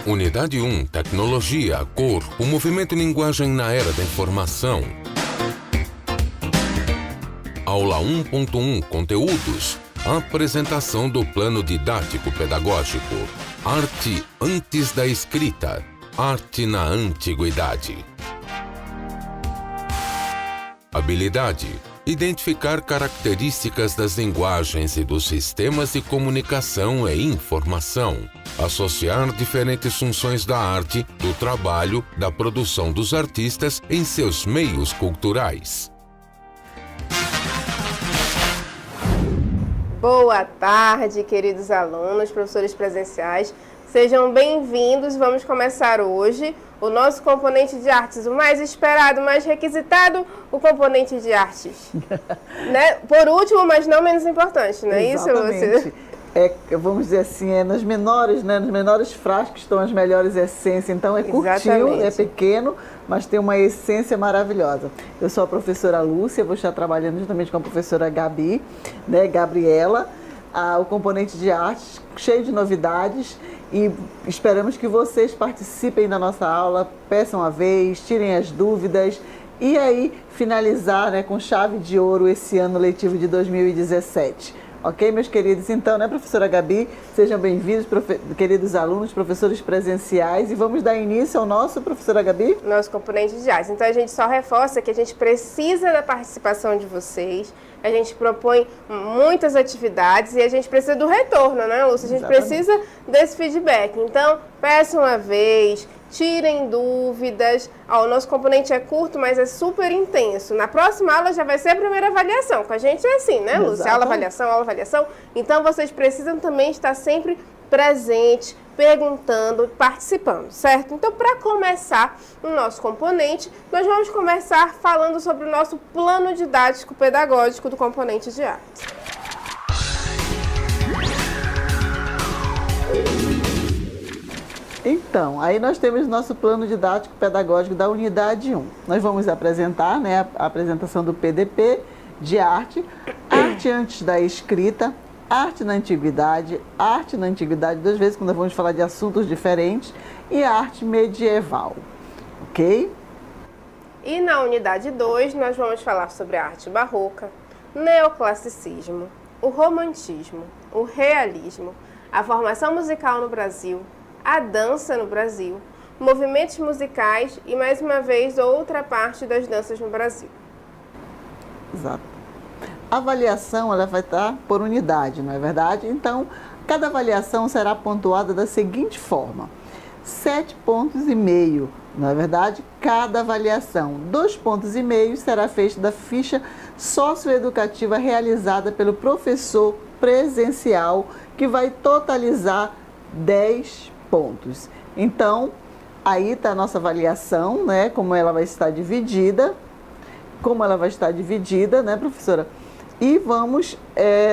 Unidade 1, Tecnologia, Cor, o movimento e linguagem na era da informação. Aula 1.1, Conteúdos. Apresentação do plano didático pedagógico. Arte antes da escrita. Arte na antiguidade. Habilidade. Identificar características das linguagens e dos sistemas de comunicação e informação. Associar diferentes funções da arte, do trabalho, da produção dos artistas em seus meios culturais. Boa tarde, queridos alunos, professores presenciais. Sejam bem-vindos. Vamos começar hoje o nosso componente de artes, o mais esperado, o mais requisitado, o componente de artes. Né? Por último, mas não menos importante, não é Exatamente. isso? Vamos dizer assim, nos menores frascos estão as melhores essências. Então é curtinho, Exatamente. é pequeno, mas tem uma essência maravilhosa. Eu sou a professora Lúcia, vou estar trabalhando juntamente com a professora Gabi, né, Gabriela, o componente de artes cheio de novidades. E esperamos que vocês participem da nossa aula, peçam a vez, tirem as dúvidas e aí finalizar, né, com chave de ouro esse ano letivo de 2017. Ok, meus queridos? Então, né, professora Gabi, sejam bem-vindos, queridos alunos, professores presenciais, e vamos dar início ao nosso, professora Gabi? Nosso componente de artes. Então, a gente só reforça que a gente precisa da participação de vocês, a gente propõe muitas atividades e a gente precisa do retorno, né, Lúcia? A gente precisa desse feedback. Então, peçam uma vez, tirem dúvidas. O nosso componente é curto, mas é super intenso. Na próxima aula já vai ser a primeira avaliação. Com a gente é assim, né, Lúcia? Aula, avaliação. Então, vocês precisam também estar sempre presentes, perguntando, participando, certo? Então, para começar o nosso componente, nós vamos começar falando sobre o nosso plano didático pedagógico do componente de arte. Então, aí nós temos nosso plano didático pedagógico da unidade 1. Nós vamos apresentar, né, a apresentação do PDP de arte, arte antes da escrita, arte na antiguidade duas vezes, quando nós vamos falar de assuntos diferentes, e arte medieval, ok? E na unidade 2, nós vamos falar sobre a arte barroca, neoclassicismo, o romantismo, o realismo, a formação musical no Brasil, a dança no Brasil, movimentos musicais e, mais uma vez, outra parte das danças no Brasil. Exato. A avaliação ela vai estar por unidade, não é verdade? Então, cada avaliação será pontuada da seguinte forma: 7,5 pontos, não é verdade? Cada avaliação. 2,5 pontos será feita da ficha socioeducativa realizada pelo professor presencial, que vai totalizar 10 pontos. Então, aí está a nossa avaliação, né? Como ela vai estar dividida, né, professora? E vamos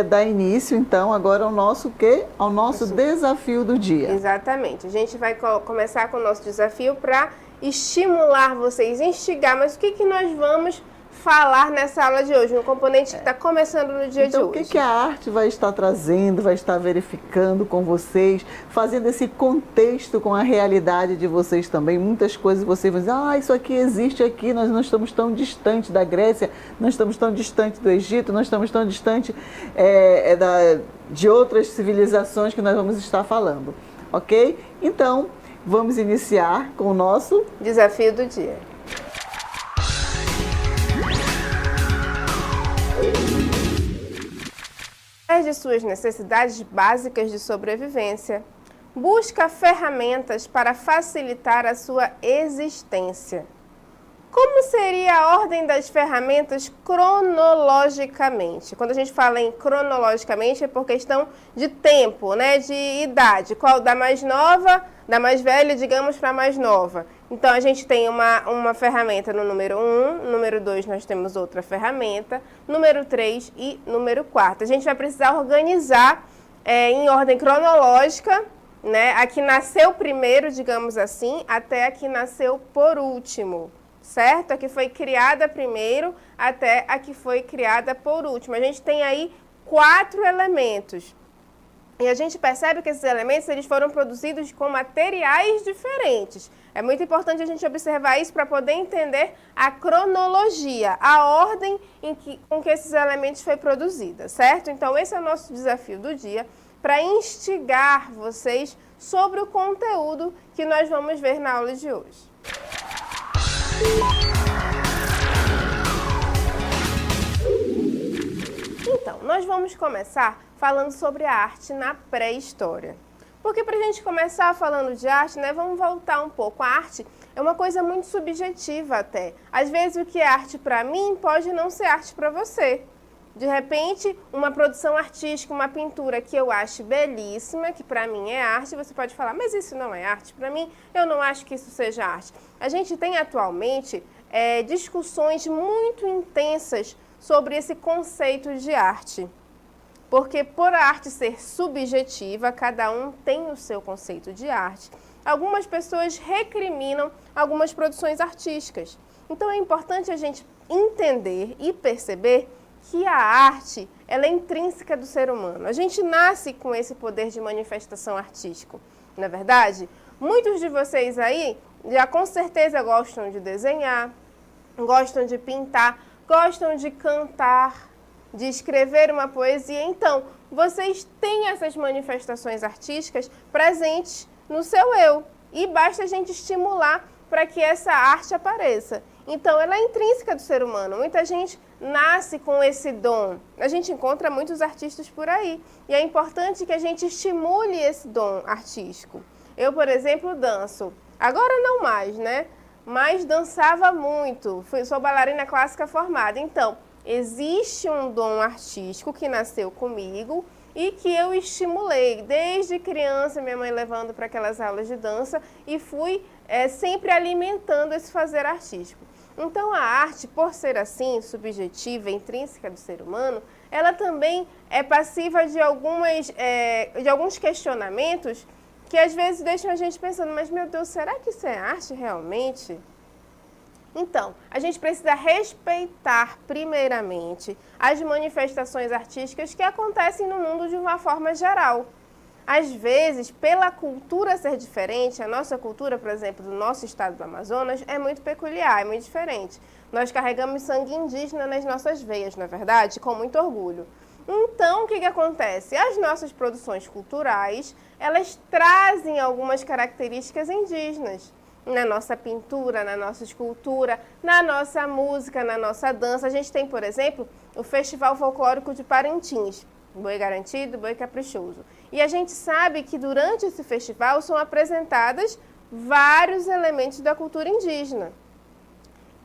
dar início, então, agora ao nosso Ao nosso desafio do dia. Exatamente. A gente vai começar com o nosso desafio para estimular vocês, instigar. Mas o que nós vamos falar nessa aula de hoje, no componente que está começando no dia de hoje? Então, o que a arte vai estar trazendo, vai estar verificando com vocês, fazendo esse contexto com a realidade de vocês também. Muitas coisas vocês vão dizer, isso aqui existe aqui, nós não estamos tão distantes da Grécia, não estamos tão distantes do Egito, não estamos tão distantes de outras civilizações que nós vamos estar falando, ok? Então, vamos iniciar com o nosso desafio do dia. De suas necessidades básicas de sobrevivência, busca ferramentas para facilitar a sua existência. Como seria a ordem das ferramentas cronologicamente? Quando a gente fala em cronologicamente é por questão de tempo, né, de idade. Qual da mais nova, da mais velha, digamos, para a mais nova. Então, a gente tem uma ferramenta no número 1, número 2 nós temos outra ferramenta, número 3 e número 4. A gente vai precisar organizar em ordem cronológica, né, a que nasceu primeiro, digamos assim, até a que nasceu por último. Certo? A que foi criada primeiro até a que foi criada por último. A gente tem aí 4 elementos. E a gente percebe que esses elementos eles foram produzidos com materiais diferentes. É muito importante a gente observar isso para poder entender a cronologia, a ordem com que esses elementos foi produzida, certo? Então esse é o nosso desafio do dia, para instigar vocês sobre o conteúdo que nós vamos ver na aula de hoje. Então, nós vamos começar falando sobre a arte na pré-história. Porque para a gente começar falando de arte, né, vamos voltar um pouco. A arte é uma coisa muito subjetiva até. Às vezes o que é arte para mim pode não ser arte para você. De repente, uma produção artística, uma pintura que eu acho belíssima, que para mim é arte, você pode falar, mas isso não é arte para mim, eu não acho que isso seja arte. A gente tem atualmente discussões muito intensas sobre esse conceito de arte. Porque por a arte ser subjetiva, cada um tem o seu conceito de arte. Algumas pessoas recriminam algumas produções artísticas. Então é importante a gente entender e perceber que a arte ela é intrínseca do ser humano. A gente nasce com esse poder de manifestação artístico, não é verdade? Muitos de vocês aí já com certeza gostam de desenhar, gostam de pintar, gostam de cantar, de escrever uma poesia. Então, vocês têm essas manifestações artísticas presentes no seu eu. E basta a gente estimular para que essa arte apareça. Então, ela é intrínseca do ser humano. Muita gente nasce com esse dom. A gente encontra muitos artistas por aí. E é importante que a gente estimule esse dom artístico. Eu, por exemplo, danço. Agora não mais, né? Mas dançava muito. Sou bailarina clássica formada. Então, existe um dom artístico que nasceu comigo e que eu estimulei desde criança, minha mãe levando para aquelas aulas de dança e fui sempre alimentando esse fazer artístico. Então a arte, por ser assim, subjetiva, intrínseca do ser humano, ela também é passiva de alguns questionamentos que às vezes deixam a gente pensando, mas meu Deus, será que isso é arte realmente? Então, a gente precisa respeitar, primeiramente, as manifestações artísticas que acontecem no mundo de uma forma geral. Às vezes, pela cultura ser diferente, a nossa cultura, por exemplo, do nosso estado do Amazonas, é muito peculiar, é muito diferente. Nós carregamos sangue indígena nas nossas veias, não é verdade? Com muito orgulho. Então, o que acontece? As nossas produções culturais, elas trazem algumas características indígenas. Na nossa pintura, na nossa escultura, na nossa música, na nossa dança. A gente tem, por exemplo, o Festival Folclórico de Parintins, Boi Garantido, Boi Caprichoso. E a gente sabe que durante esse festival são apresentados vários elementos da cultura indígena.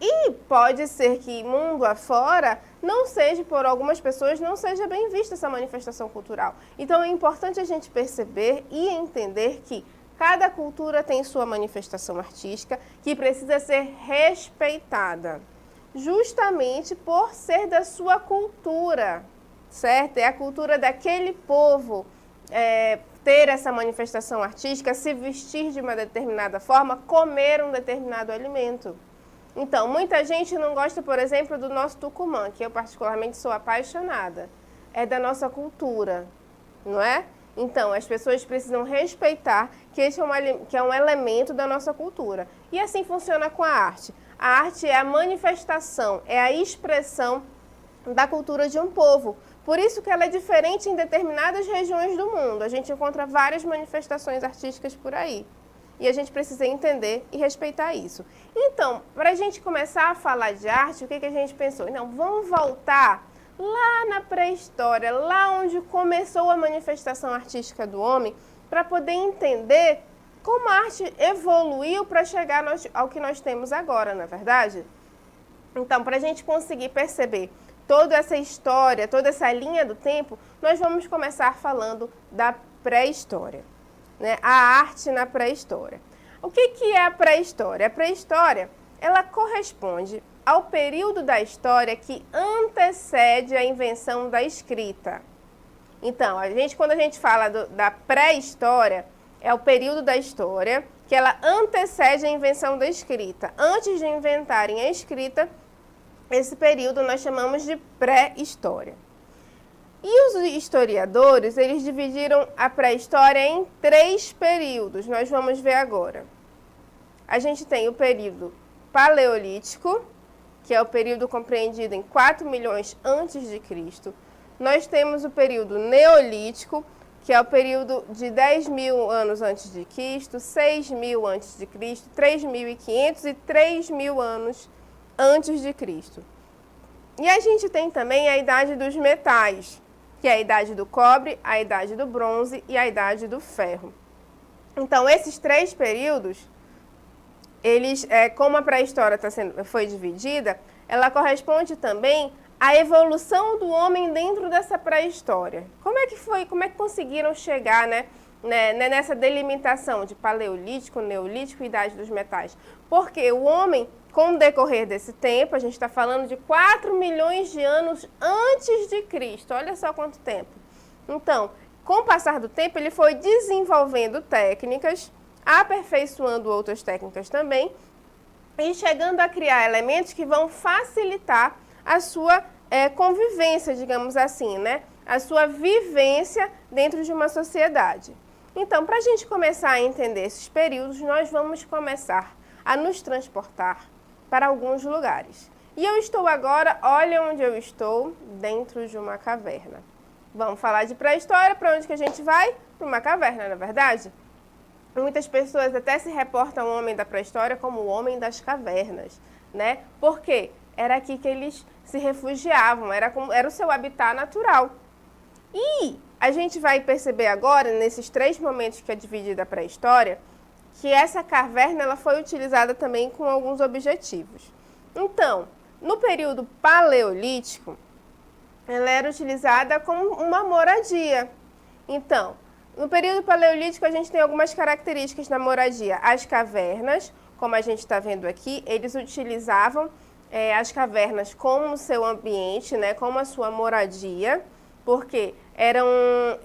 E pode ser que mundo afora não seja, por algumas pessoas, não seja bem vista essa manifestação cultural. Então é importante a gente perceber e entender que cada cultura tem sua manifestação artística que precisa ser respeitada, justamente por ser da sua cultura, certo? É a cultura daquele povo ter essa manifestação artística, se vestir de uma determinada forma, comer um determinado alimento. Então, muita gente não gosta, por exemplo, do nosso tucumã, que eu particularmente sou apaixonada. É da nossa cultura, não é? Então, as pessoas precisam respeitar que esse é um elemento da nossa cultura. E assim funciona com a arte. A arte é a manifestação, é a expressão da cultura de um povo. Por isso que ela é diferente em determinadas regiões do mundo. A gente encontra várias manifestações artísticas por aí. E a gente precisa entender e respeitar isso. Então, para a gente começar a falar de arte, o que a gente pensou? Não, vamos voltar lá na pré-história, lá onde começou a manifestação artística do homem, para poder entender como a arte evoluiu para chegar ao que nós temos agora, não é verdade? Então, para a gente conseguir perceber toda essa história, toda essa linha do tempo, nós vamos começar falando da pré-história, né? A arte na pré-história. O que é a pré-história? A pré-história, ela corresponde ao período da história que antecede a invenção da escrita. Então, quando a gente fala da pré-história, é o período da história que ela antecede a invenção da escrita. Antes de inventarem a escrita, esse período nós chamamos de pré-história. E os historiadores, eles dividiram a pré-história em 3 períodos. Nós vamos ver agora. A gente tem o período paleolítico, que é o período compreendido em 4 milhões antes de Cristo. Nós temos o período neolítico, que é o período de 10 mil anos antes de Cristo, 6 mil antes de Cristo, 3.500 e 3 mil anos antes de Cristo. E a gente tem também a idade dos metais, que é a idade do cobre, a idade do bronze e a idade do ferro. Então, esses 3 períodos, eles, como a pré-história foi dividida, ela corresponde também à evolução do homem dentro dessa pré-história. Como é que foi, como é que conseguiram chegar, nessa delimitação de paleolítico, neolítico e idade dos metais? Porque o homem, com o decorrer desse tempo, a gente está falando de 4 milhões de anos antes de Cristo. Olha só quanto tempo. Então, com o passar do tempo, ele foi desenvolvendo técnicas, aperfeiçoando outras técnicas também e chegando a criar elementos que vão facilitar a sua convivência, digamos assim, a sua vivência dentro de uma sociedade. Então, para a gente começar a entender esses períodos, nós vamos começar a nos transportar para alguns lugares. E eu estou agora, olha onde eu estou, dentro de uma caverna. Vamos falar de pré-história, para onde que a gente vai? Para uma caverna, não é verdade? Muitas pessoas até se reportam o homem da pré-história como o homem das cavernas, Por quê? Era aqui que eles se refugiavam, era o seu habitat natural. E a gente vai perceber agora, nesses 3 momentos que é dividida a pré-história, que essa caverna ela foi utilizada também com alguns objetivos. Então, no período paleolítico, ela era utilizada como uma moradia. Então, no período paleolítico, a gente tem algumas características na moradia. As cavernas, como a gente está vendo aqui, eles utilizavam as cavernas como seu ambiente, como a sua moradia, porque eram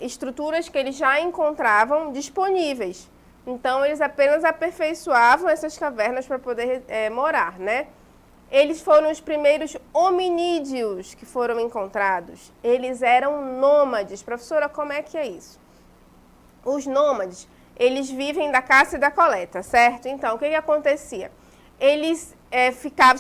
estruturas que eles já encontravam disponíveis. Então, eles apenas aperfeiçoavam essas cavernas para poder morar, Eles foram os primeiros hominídeos que foram encontrados. Eles eram nômades. Professora, como é que é isso? Os nômades, eles vivem da caça e da coleta, certo? Então, o que acontecia? Eles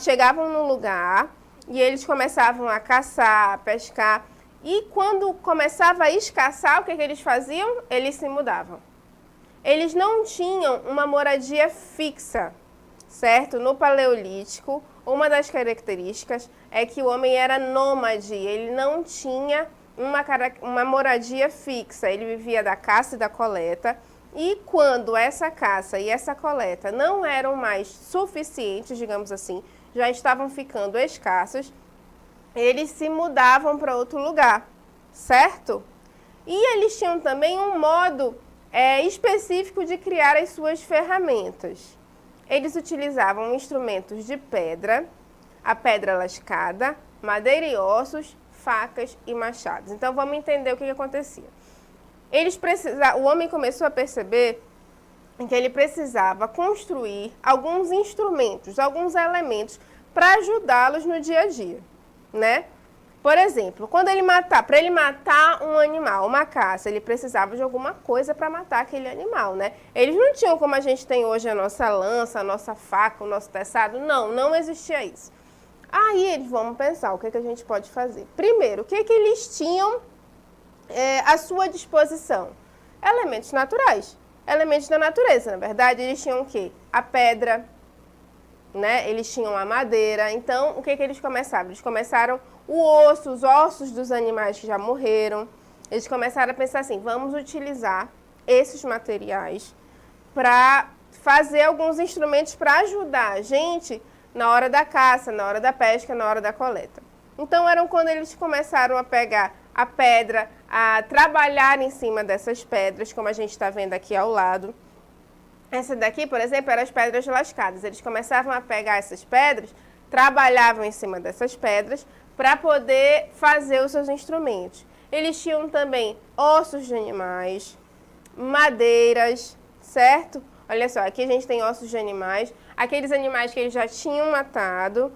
chegavam num lugar e eles começavam a caçar, a pescar. E quando começava a escassar, o que eles faziam? Eles se mudavam. Eles não tinham uma moradia fixa, certo? No Paleolítico, uma das características é que o homem era nômade, ele não tinha uma moradia fixa, ele vivia da caça e da coleta. E quando essa caça e essa coleta não eram mais suficientes, digamos assim, já estavam ficando escassos, eles se mudavam para outro lugar, certo? E eles tinham também um modo específico de criar as suas ferramentas. Eles utilizavam instrumentos de pedra, a pedra lascada, madeira e ossos, facas e machados. Então, vamos entender o que acontecia. O homem começou a perceber que ele precisava construir alguns instrumentos, alguns elementos para ajudá-los no dia a dia, Por exemplo, para ele matar um animal, uma caça, ele precisava de alguma coisa para matar aquele animal, Eles não tinham como a gente tem hoje a nossa lança, a nossa faca, o nosso teçado, não existia isso. Aí eles vamos pensar o que a gente pode fazer. Primeiro, o que eles tinham à sua disposição? Elementos naturais, elementos da natureza, na verdade. Eles tinham o quê? A pedra, Eles tinham a madeira. Então, o que eles começaram? Eles começaram os ossos dos animais que já morreram. Eles começaram a pensar assim, vamos utilizar esses materiais para fazer alguns instrumentos para ajudar a gente na hora da caça, na hora da pesca, na hora da coleta. Então, eram quando eles começaram a pegar a pedra, a trabalhar em cima dessas pedras, como a gente está vendo aqui ao lado. Essa daqui, por exemplo, eram as pedras lascadas. Eles começavam a pegar essas pedras, trabalhavam em cima dessas pedras para poder fazer os seus instrumentos. Eles tinham também ossos de animais, madeiras, certo? Olha só, aqui a gente tem ossos de animais. Aqueles animais que eles já tinham matado,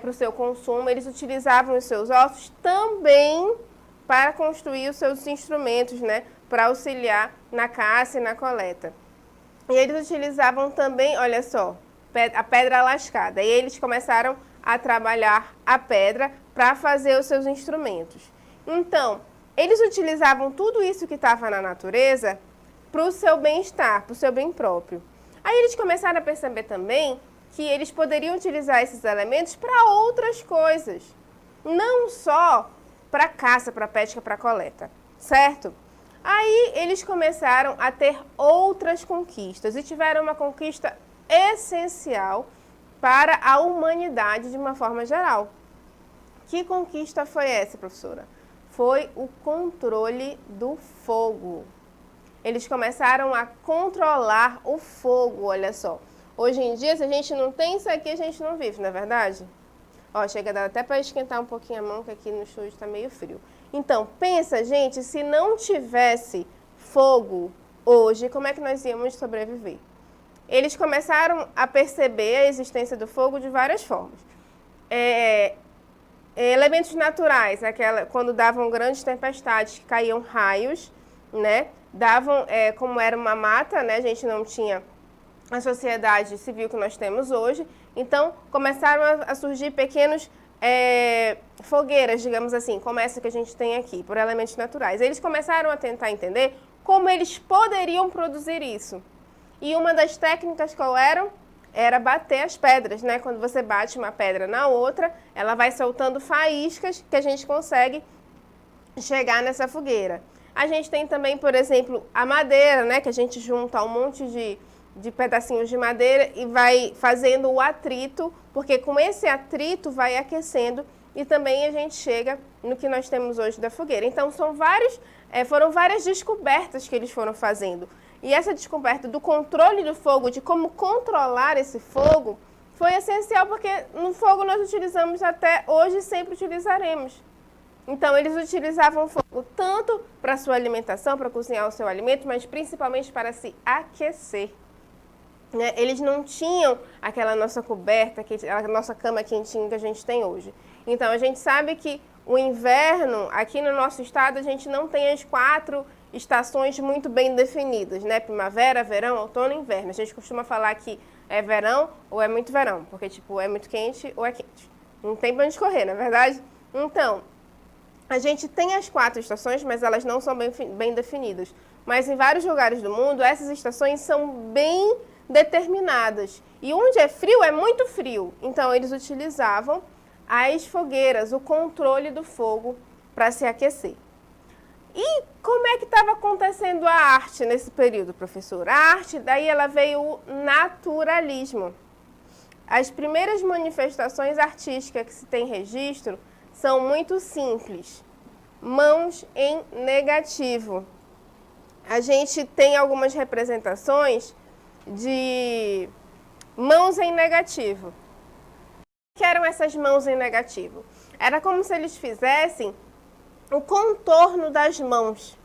para o seu consumo, eles utilizavam os seus ossos também para construir os seus instrumentos, né, para auxiliar na caça e na coleta. E eles utilizavam também, olha só, a pedra lascada. E eles começaram a trabalhar a pedra para fazer os seus instrumentos. Então, eles utilizavam tudo isso que estava na natureza para o seu bem-estar, para o seu bem próprio. Aí eles começaram a perceber também que eles poderiam utilizar esses elementos para outras coisas, não só para caça, para pesca, para coleta, certo? Aí eles começaram a ter outras conquistas e tiveram uma conquista essencial para a humanidade de uma forma geral. Que conquista foi essa, professora? Foi o controle do fogo. Eles começaram a controlar o fogo, olha só. Hoje em dia, se a gente não tem isso aqui, a gente não vive, não é verdade? Ó, chega a dar até para esquentar um pouquinho a mão, que aqui no estúdio está meio frio. Então, pensa, gente, se não tivesse fogo hoje, como é que nós íamos sobreviver? Eles começaram a perceber a existência do fogo de várias formas. Elementos naturais, quando davam grandes tempestades, que caíam raios, né? Davam, como era uma mata, né? A gente não tinha a sociedade civil que nós temos hoje, então começaram a surgir pequenos fogueiras, digamos assim, como essa que a gente tem aqui, por elementos naturais. Eles começaram a tentar entender como eles poderiam produzir isso. E uma das técnicas qual era bater as pedras, né? Quando você bate uma pedra na outra, ela vai soltando faíscas que a gente consegue chegar nessa fogueira. A gente tem também, por exemplo, a madeira, né? Que a gente junta um monte de pedacinhos de madeira e vai fazendo o atrito, porque com esse atrito vai aquecendo e também a gente chega no que nós temos hoje da fogueira. Então, foram várias descobertas que eles foram fazendo. E essa descoberta do controle do fogo, de como controlar esse fogo, foi essencial, porque no fogo nós utilizamos até hoje e sempre utilizaremos. Então, eles utilizavam o fogo tanto para a sua alimentação, para cozinhar o seu alimento, mas principalmente para se aquecer. Né? Eles não tinham aquela nossa coberta, a nossa cama quentinha que a gente tem hoje. Então, a gente sabe que o inverno, aqui no nosso estado, a gente não tem as 4 estações muito bem definidas, né? Primavera, verão, outono e inverno. A gente costuma falar que é verão ou é muito verão, porque, tipo, é muito quente ou é quente. Não tem pra onde correr, não é verdade? Então, a gente tem as 4 estações, mas elas não são bem definidas. Mas em vários lugares do mundo, essas estações são bem determinadas. E onde é frio, é muito frio. Então, eles utilizavam as fogueiras, o controle do fogo para se aquecer. E como é que estava acontecendo a arte nesse período, professor? A arte, daí ela veio o naturalismo. As primeiras manifestações artísticas que se tem registro são muito simples. Mãos em negativo. A gente tem algumas representações de mãos em negativo. O que eram essas mãos em negativo? Era como se eles fizessem o contorno das mãos.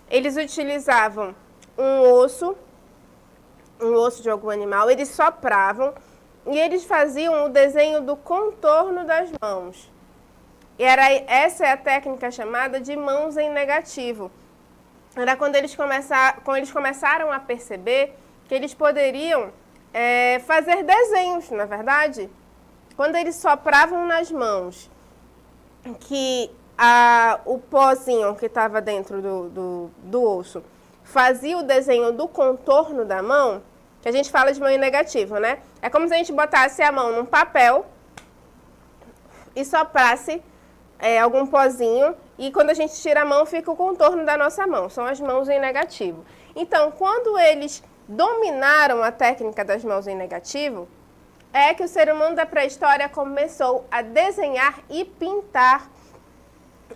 Eles utilizavam um osso de algum animal, eles sopravam e eles faziam o desenho do contorno das mãos. E essa é a técnica chamada de mãos em negativo. Era quando eles começaram a perceber que eles poderiam fazer desenhos, na verdade. Quando eles sopravam nas mãos, que o pozinho que estava dentro do osso fazia o desenho do contorno da mão, que a gente fala de mão em negativo, né? É como se a gente botasse a mão num papel e soprasse algum pozinho, e quando a gente tira a mão, fica o contorno da nossa mão. São as mãos em negativo. Então, quando eles dominaram a técnica das mãos em negativo, é que o ser humano da pré-história começou a desenhar e pintar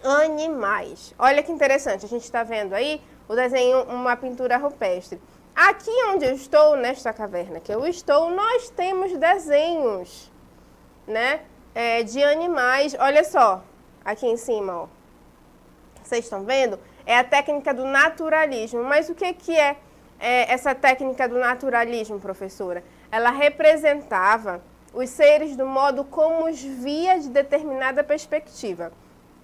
animais. Olha que interessante, a gente está vendo aí o desenho, uma pintura rupestre. Aqui onde eu estou, nesta caverna que eu estou, nós temos desenhos, né, de animais. Olha só, aqui em cima, ó. Vocês estão vendo? É a técnica do naturalismo. Mas o que é essa técnica do naturalismo, professora? Ela representava os seres do modo como os via de determinada perspectiva.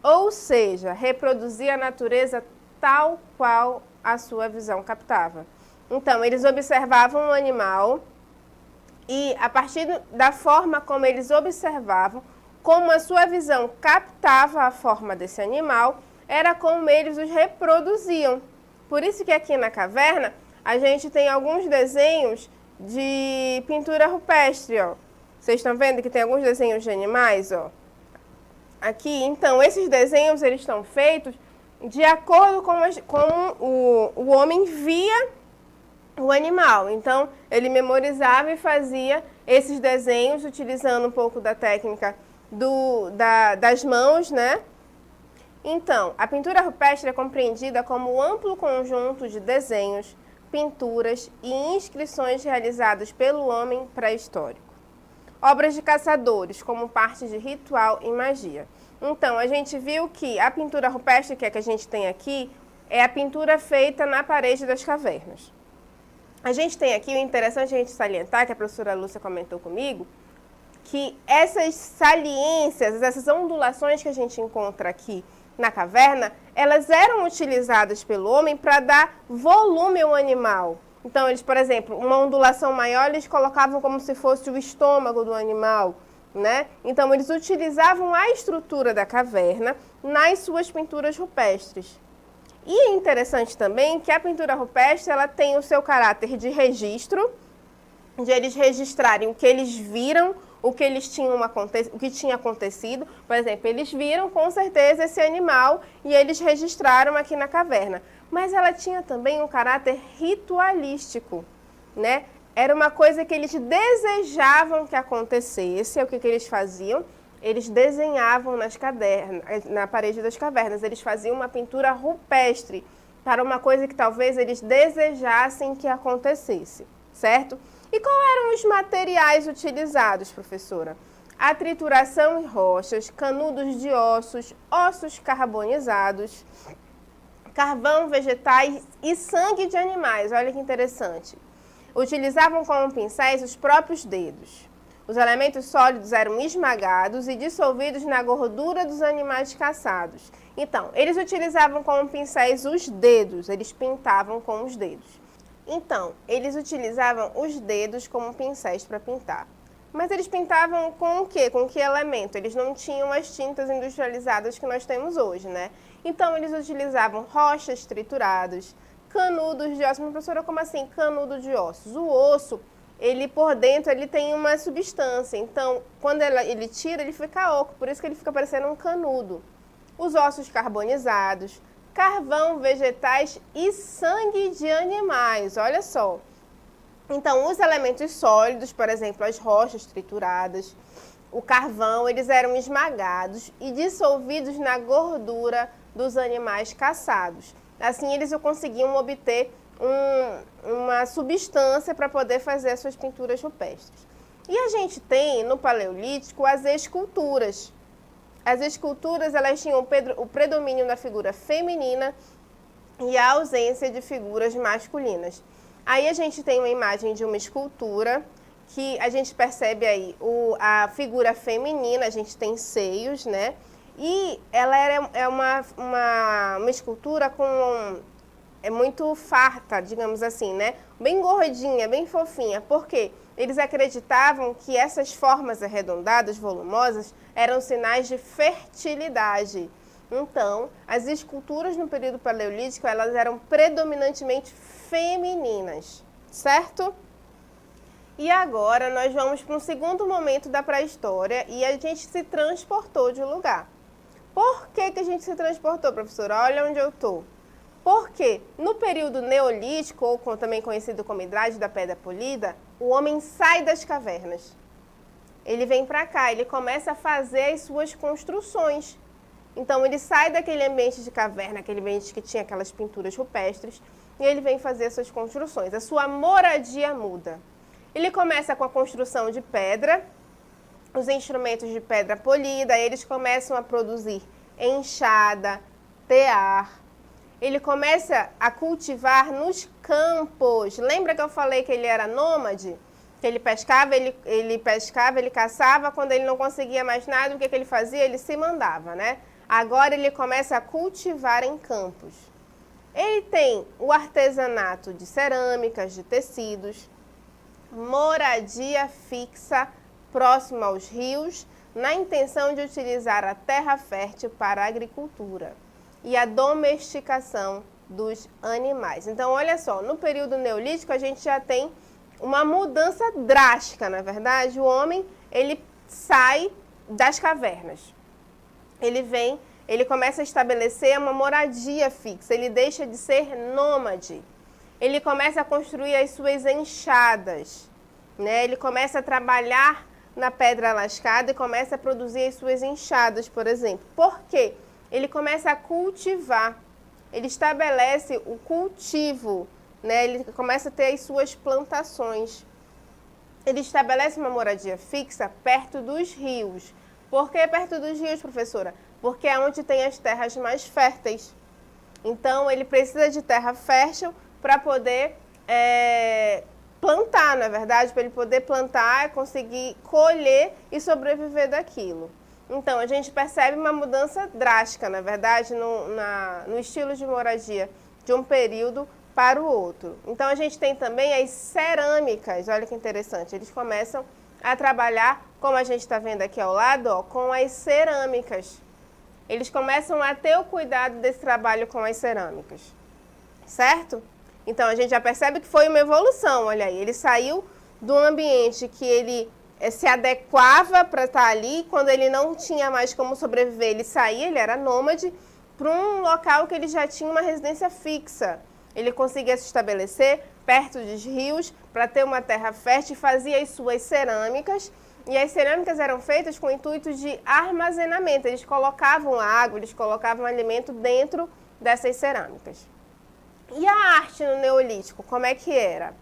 Ou seja, reproduzir a natureza tal qual a sua visão captava. Então, eles observavam o animal e, a partir da forma como eles observavam, como a sua visão captava a forma desse animal, era como eles os reproduziam. Por isso que aqui na caverna a gente tem alguns desenhos de pintura rupestre, ó. Vocês estão vendo que tem alguns desenhos de animais, ó. Aqui, então, esses desenhos eles estão feitos de acordo com como o homem via o animal. Então, ele memorizava e fazia esses desenhos utilizando um pouco da técnica das mãos, né? Então, a pintura rupestre é compreendida como um amplo conjunto de desenhos, pinturas e inscrições realizadas pelo homem pré-histórico. Obras de caçadores, como parte de ritual e magia. Então, a gente viu que a pintura rupestre, que é a que a gente tem aqui, é a pintura feita na parede das cavernas. A gente tem aqui, o interessante a gente salientar, que a professora Lúcia comentou comigo, que essas saliências, essas ondulações que a gente encontra aqui na caverna, elas eram utilizadas pelo homem para dar volume ao animal. Então, eles, por exemplo, uma ondulação maior, eles colocavam como se fosse o estômago do animal, né? Então, eles utilizavam a estrutura da caverna nas suas pinturas rupestres. E é interessante também que a pintura rupestre, ela tem o seu caráter de registro, de eles registrarem o que eles viram, o que tinha acontecido. Por exemplo, eles viram com certeza esse animal e eles registraram aqui na caverna. Mas ela tinha também um caráter ritualístico, né? Era uma coisa que eles desejavam que acontecesse. O que eles faziam? Eles desenhavam na parede das cavernas. Eles faziam uma pintura rupestre para uma coisa que talvez eles desejassem que acontecesse, certo? E quais eram os materiais utilizados, professora? A trituração em rochas, canudos de ossos, ossos carbonizados, carvão, vegetais e sangue de animais. Olha que interessante. Utilizavam como pincéis os próprios dedos. Os elementos sólidos eram esmagados e dissolvidos na gordura dos animais caçados. Então, eles utilizavam como pincéis os dedos, eles pintavam com os dedos. Então, eles utilizavam os dedos como pincéis para pintar. Mas eles pintavam com o quê? Com que elemento? Eles não tinham as tintas industrializadas que nós temos hoje, né? Então, eles utilizavam rochas trituradas, canudos de ossos. Mas, professora, como assim canudo de ossos? O osso, ele por dentro, ele tem uma substância. Então, quando ele tira, ele fica oco. Por isso que ele fica parecendo um canudo. Os ossos carbonizados, carvão, vegetais e sangue de animais. Olha só. Então, os elementos sólidos, por exemplo, as rochas trituradas, o carvão, eles eram esmagados e dissolvidos na gordura dos animais caçados. Assim, eles conseguiam obter uma substância para poder fazer as suas pinturas rupestres. E a gente tem, no Paleolítico, as esculturas. As esculturas, elas tinham o predomínio da figura feminina e a ausência de figuras masculinas. Aí a gente tem uma imagem de uma escultura que a gente percebe aí a figura feminina, a gente tem seios, né? E ela é uma escultura é muito farta, digamos assim, né? Bem gordinha, bem fofinha. Por quê? Eles acreditavam que essas formas arredondadas, volumosas, eram sinais de fertilidade. Então, as esculturas no período paleolítico, elas eram predominantemente femininas, certo? E agora nós vamos para um segundo momento da pré-história e a gente se transportou de lugar. Por que a gente se transportou, professora? Olha onde eu estou. Porque no período neolítico, ou também conhecido como Idade da Pedra Polida, o homem sai das cavernas. Ele vem para cá, ele começa a fazer as suas construções. Então, ele sai daquele ambiente de caverna, aquele ambiente que tinha aquelas pinturas rupestres, e ele vem fazer as suas construções. A sua moradia muda. Ele começa com a construção de pedra, os instrumentos de pedra polida, eles começam a produzir enxada, tear. Ele começa a cultivar nos campos. Lembra que eu falei que ele era nômade? Que ele pescava, ele caçava, quando ele não conseguia mais nada, o que ele fazia? Ele se mandava, né? Agora ele começa a cultivar em campos. Ele tem o artesanato de cerâmicas, de tecidos, moradia fixa próxima aos rios, na intenção de utilizar a terra fértil para a agricultura e a domesticação dos animais. Então, olha só, no período neolítico a gente já tem uma mudança drástica, na verdade. O homem, ele sai das cavernas. Ele começa a estabelecer uma moradia fixa, ele deixa de ser nômade. Ele começa a construir as suas enxadas, né? Ele começa a trabalhar na pedra lascada e começa a produzir as suas enxadas, por exemplo. Por quê? Ele começa a cultivar, ele estabelece o cultivo, né? Ele começa a ter as suas plantações. Ele estabelece uma moradia fixa perto dos rios. Por que perto dos rios, professora? Porque é onde tem as terras mais férteis. Então, ele precisa de terra fértil para poder plantar, na verdade, para ele poder plantar, conseguir colher e sobreviver daquilo. Então, a gente percebe uma mudança drástica, na verdade, no estilo de moradia de um período para o outro. Então, a gente tem também as cerâmicas, olha que interessante, eles começam a trabalhar, como a gente está vendo aqui ao lado, ó, com as cerâmicas. Eles começam a ter o cuidado desse trabalho com as cerâmicas, certo? Então, a gente já percebe que foi uma evolução, olha aí, ele saiu do ambiente que ele se adequava para estar ali, quando ele não tinha mais como sobreviver, ele saía, ele era nômade, para um local que ele já tinha uma residência fixa. Ele conseguia se estabelecer perto dos rios para ter uma terra fértil e fazia as suas cerâmicas. E as cerâmicas eram feitas com o intuito de armazenamento. Eles colocavam água, eles colocavam alimento dentro dessas cerâmicas. E a arte no Neolítico, como é que era?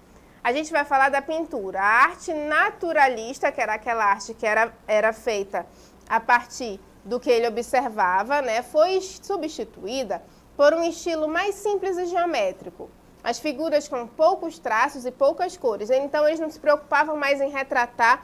A gente vai falar da pintura. A arte naturalista, que era aquela arte que era feita a partir do que ele observava, né, foi substituída por um estilo mais simples e geométrico. As figuras com poucos traços e poucas cores. Então, eles não se preocupavam mais em retratar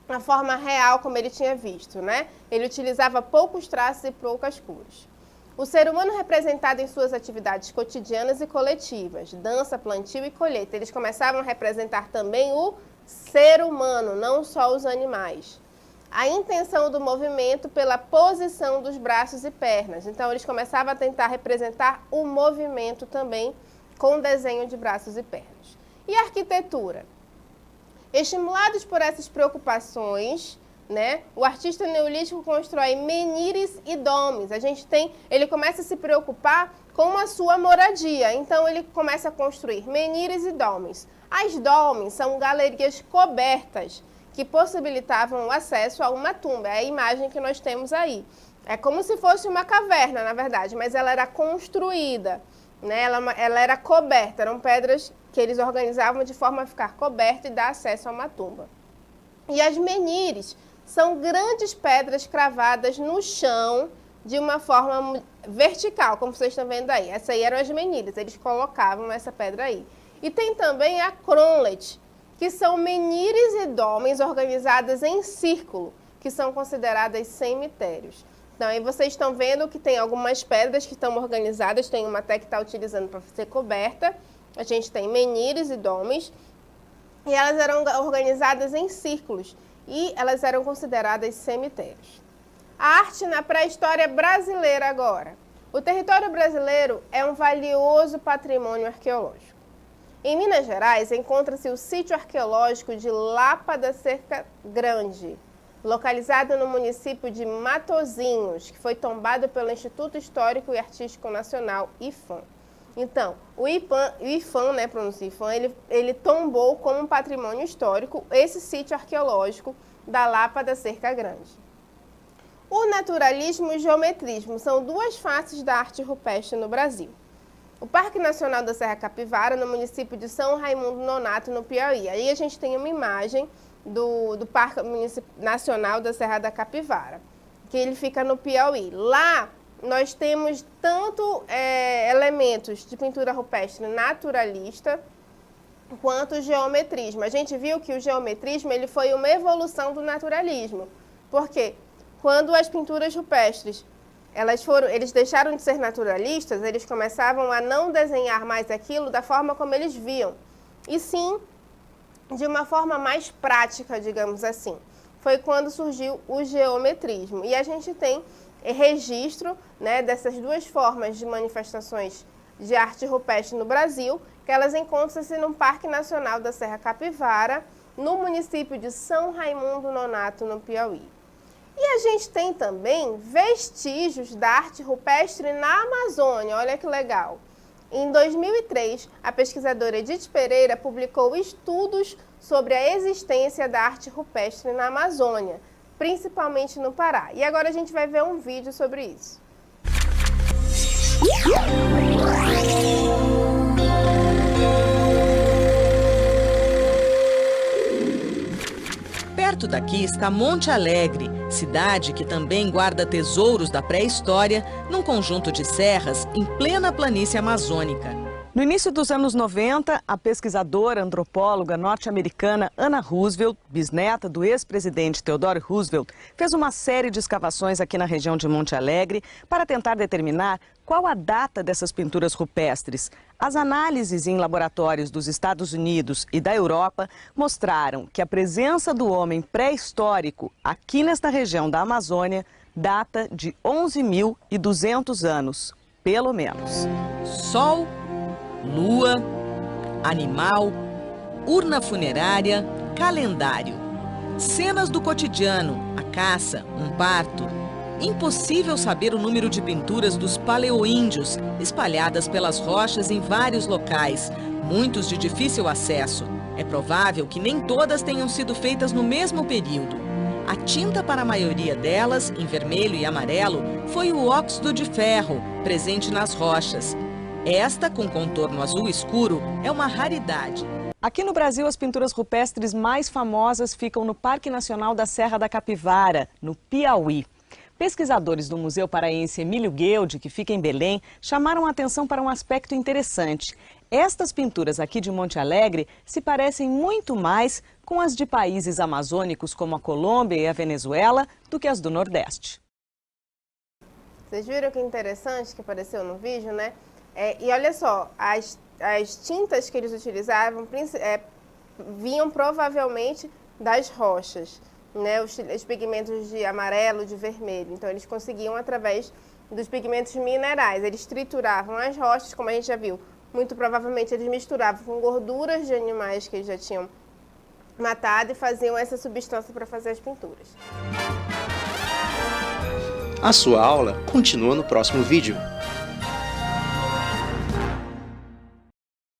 a forma real como ele tinha visto, né? Ele utilizava poucos traços e poucas cores. O ser humano representado em suas atividades cotidianas e coletivas, dança, plantio e colheita. Eles começavam a representar também o ser humano, não só os animais. A intenção do movimento pela posição dos braços e pernas. Então, eles começavam a tentar representar o movimento também com desenho de braços e pernas. E a arquitetura? Estimulados por essas preocupações, né, o artista neolítico constrói menires e domes. Ele começa a se preocupar com a sua moradia. Então, ele começa a construir menires e domes. As domes são galerias cobertas que possibilitavam o acesso a uma tumba. É a imagem que nós temos aí. É como se fosse uma caverna, na verdade, mas ela era construída, né? Ela era coberta, eram pedras que eles organizavam de forma a ficar coberta e dar acesso a uma tumba. E as menires são grandes pedras cravadas no chão de uma forma vertical, como vocês estão vendo aí. Essas aí eram as menires, eles colocavam essa pedra aí. E tem também a cronlet, que são menires e domes organizadas em círculo, que são consideradas cemitérios. Então, aí vocês estão vendo que tem algumas pedras que estão organizadas, tem uma até que está utilizando para ser coberta. A gente tem menires e domes, e elas eram organizadas em círculos, e elas eram consideradas cemitérios. A arte na pré-história brasileira agora. O território brasileiro é um valioso patrimônio arqueológico. Em Minas Gerais, encontra-se o sítio arqueológico de Lapa da Cerca Grande, localizado no município de Matozinhos, que foi tombado pelo Instituto Histórico e Artístico Nacional, IFAM. Então, o IFAM, né, pronuncia IFAM, ele tombou como um patrimônio histórico esse sítio arqueológico da Lapa da Cerca Grande. O naturalismo e o geometrismo são duas faces da arte rupestre no Brasil. O Parque Nacional da Serra Capivara, no município de São Raimundo Nonato, no Piauí. Aí a gente tem uma imagem do Parque Nacional da Serra da Capivara, que ele fica no Piauí. Lá nós temos tanto elementos de pintura rupestre naturalista quanto o geometrismo. A gente viu que o geometrismo ele foi uma evolução do naturalismo. Por quê? Quando as pinturas rupestres eles deixaram de ser naturalistas, eles começavam a não desenhar mais aquilo da forma como eles viam, e sim de uma forma mais prática, digamos assim. Foi quando surgiu o geometrismo. E a gente tem registro, né, dessas duas formas de manifestações de arte rupestre no Brasil, que elas encontram-se no Parque Nacional da Serra Capivara, no município de São Raimundo Nonato, no Piauí. E a gente tem também vestígios da arte rupestre na Amazônia, olha que legal. Em 2003, a pesquisadora Edith Pereira publicou estudos sobre a existência da arte rupestre na Amazônia, principalmente no Pará. E agora a gente vai ver um vídeo sobre isso. Perto daqui está Monte Alegre, cidade que também guarda tesouros da pré-história num conjunto de serras em plena planície amazônica. No início dos anos 90, a pesquisadora antropóloga norte-americana Anna Roosevelt, bisneta do ex-presidente Theodore Roosevelt, fez uma série de escavações aqui na região de Monte Alegre para tentar determinar qual a data dessas pinturas rupestres. As análises em laboratórios dos Estados Unidos e da Europa mostraram que a presença do homem pré-histórico aqui nesta região da Amazônia data de 11.200 anos, pelo menos. Sol, lua, animal, urna funerária, calendário. Cenas do cotidiano, a caça, um parto. Impossível saber o número de pinturas dos paleoíndios espalhadas pelas rochas em vários locais, muitos de difícil acesso. É provável que nem todas tenham sido feitas no mesmo período. A tinta para a maioria delas, em vermelho e amarelo, foi o óxido de ferro, presente nas rochas. Esta, com contorno azul escuro, é uma raridade. Aqui no Brasil, as pinturas rupestres mais famosas ficam no Parque Nacional da Serra da Capivara, no Piauí. Pesquisadores do Museu Paraense Emílio Gueldi, que fica em Belém, chamaram a atenção para um aspecto interessante. Estas pinturas aqui de Monte Alegre se parecem muito mais com as de países amazônicos como a Colômbia e a Venezuela do que as do Nordeste. Vocês viram que interessante que apareceu no vídeo, né? E olha só, as tintas que eles utilizavam vinham provavelmente das rochas, né? Os pigmentos de amarelo, de vermelho. Então, eles conseguiam através dos pigmentos minerais. Eles trituravam as rochas, como a gente já viu. Muito provavelmente, eles misturavam com gorduras de animais que eles já tinham matado e faziam essa substância para fazer as pinturas. A sua aula continua no próximo vídeo.